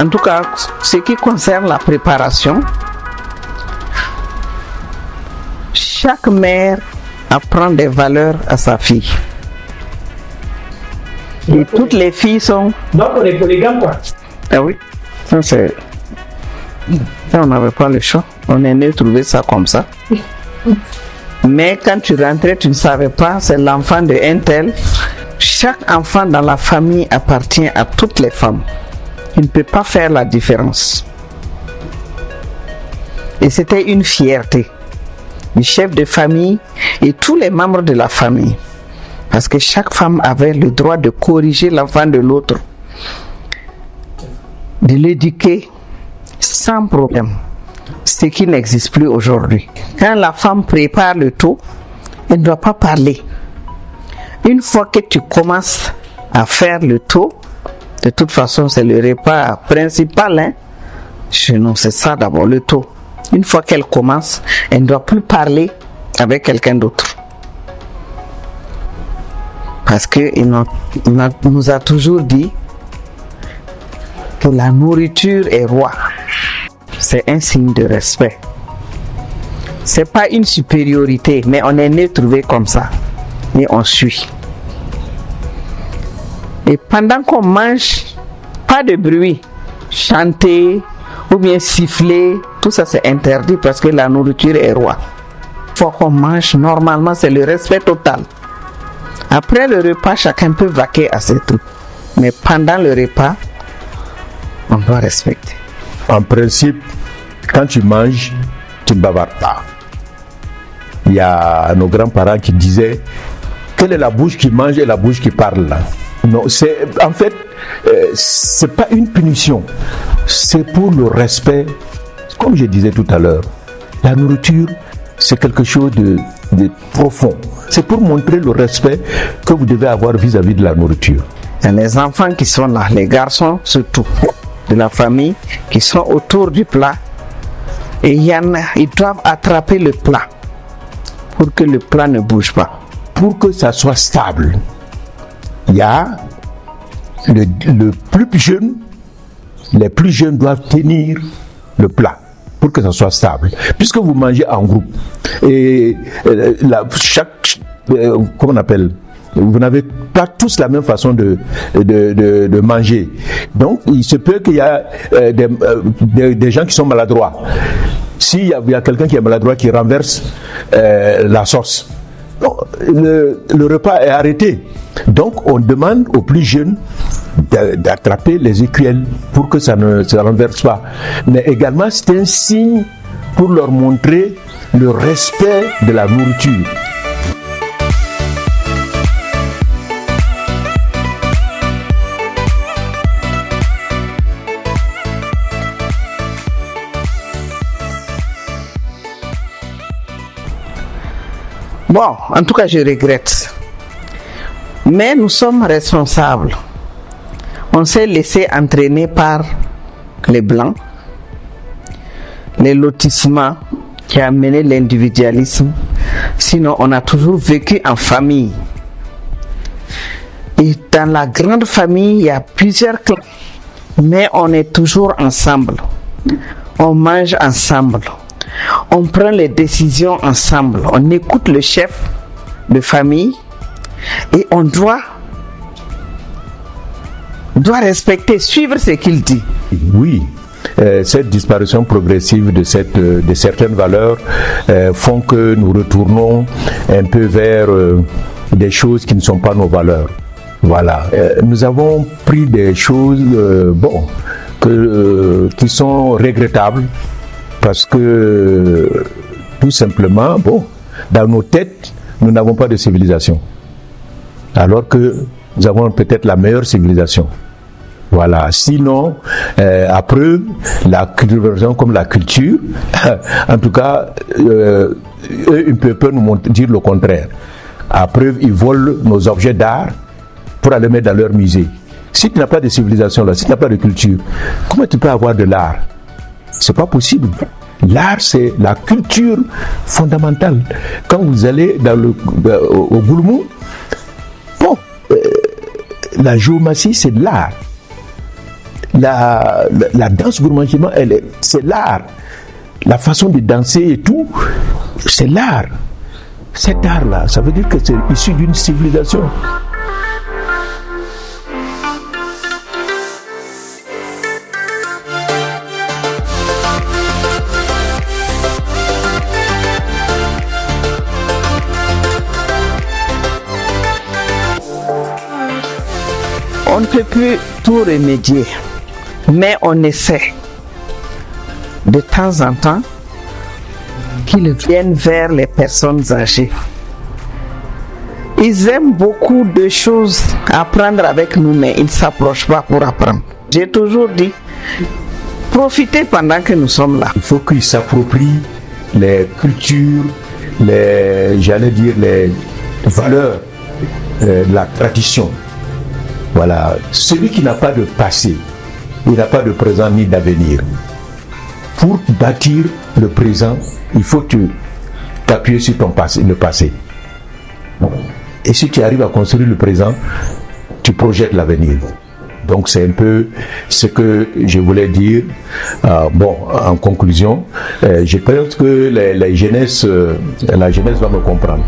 En tout cas, ce qui concerne la préparation, chaque mère apprend des valeurs à sa fille. Et toutes les filles sont... Donc on est polygame quoi. Ah oui, ça c'est... Ça on n'avait pas le choix. On est né trouver ça comme ça. Mais quand tu rentrais, tu ne savais pas, c'est l'enfant de un tel. Chaque enfant dans la famille appartient à toutes les femmes. Il ne peut pas faire la différence. Et c'était une fierté du chef de famille et tous les membres de la famille. Parce que chaque femme avait le droit de corriger l'enfant de l'autre, de l'éduquer sans problème, ce qui n'existe plus aujourd'hui. Quand la femme prépare le tout, elle ne doit pas parler. Une fois que tu commences à faire le tout, de toute façon c'est le repas principal, hein? Chez nous c'est ça d'abord, le tout. Une fois qu'elle commence, elle ne doit plus parler avec quelqu'un d'autre. Parce qu'il nous a toujours dit que la nourriture est roi. C'est un signe de respect. C'est pas une supériorité, mais on est né trouvé comme ça. Et on suit. Et pendant qu'on mange, pas de bruit. Chanter ou bien siffler, tout ça c'est interdit parce que la nourriture est roi. Il faut qu'on mange, normalement c'est le respect total. Après le repas, chacun peut vaquer à ses trucs. Mais pendant le repas, on doit respecter. En principe, quand tu manges, tu ne bavardes pas. Il y a nos grands-parents qui disaient quelle est la bouche qui mange et la bouche qui parle là. Non, c'est en fait, c'est pas une punition, c'est pour le respect. Comme je disais tout à l'heure, la nourriture, c'est quelque chose de profond. C'est pour montrer le respect que vous devez avoir vis-à-vis de la nourriture. Il y a les enfants qui sont là, les garçons surtout, de la famille, qui sont autour du plat. Et il y en a, ils doivent attraper le plat pour que le plat ne bouge pas. Pour que ça soit stable, il y a le plus jeune, les plus jeunes doivent tenir le plat pour que ça soit stable. Puisque vous mangez en groupe et comment on appelle, vous n'avez pas tous la même façon de manger. Donc il se peut qu'il y a des gens qui sont maladroits. S'il y a quelqu'un qui est maladroit qui renverse la sauce, le repas est arrêté. Donc on demande aux plus jeunes d'attraper les écuelles pour que ça ne se renverse pas. Mais également c'est un signe pour leur montrer le respect de la nourriture. Bon, en tout cas, je regrette. Mais nous sommes responsables. On s'est laissé entraîner par les Blancs, les lotissements qui a amené l'individualisme. Sinon, on a toujours vécu en famille. Et dans la grande famille, il y a plusieurs clans. Mais on est toujours ensemble. On mange ensemble. On prend les décisions ensemble. On écoute le chef de famille et on doit respecter, suivre ce qu'il dit. Oui, cette disparition progressive de certaines valeurs font que nous retournons un peu vers des choses qui ne sont pas nos valeurs. Voilà. Nous avons pris des choses qui sont regrettables. Parce que, tout simplement, dans nos têtes, nous n'avons pas de civilisation. Alors que nous avons peut-être la meilleure civilisation. Voilà. Sinon, à preuve, la culture comme la culture, en tout cas, eux, ils ne peuvent pas nous dire le contraire. À preuve, ils volent nos objets d'art pour aller mettre dans leur musée. Si tu n'as pas de civilisation là, si tu n'as pas de culture, comment tu peux avoir de l'art? C'est pas possible. L'art, c'est la culture fondamentale. Quand vous allez au Goulmou, la géomatie, c'est de l'art. la danse gourmandement, c'est l'art. La façon de danser et tout, c'est l'art. Cet art-là, ça veut dire que c'est issu d'une civilisation. On ne peut plus tout remédier, mais on essaie de temps en temps qu'ils viennent vers les personnes âgées. Ils aiment beaucoup de choses à apprendre avec nous, mais ils ne s'approchent pas pour apprendre. J'ai toujours dit, profitez pendant que nous sommes là. Il faut qu'ils s'approprient les cultures, les valeurs de la tradition. Voilà, celui qui n'a pas de passé, il n'a pas de présent ni d'avenir. Pour bâtir le présent, il faut t'appuyer sur ton passé, le passé. Et si tu arrives à construire le présent, tu projettes l'avenir. Donc c'est un peu ce que je voulais dire. En conclusion, je pense que la jeunesse va me comprendre.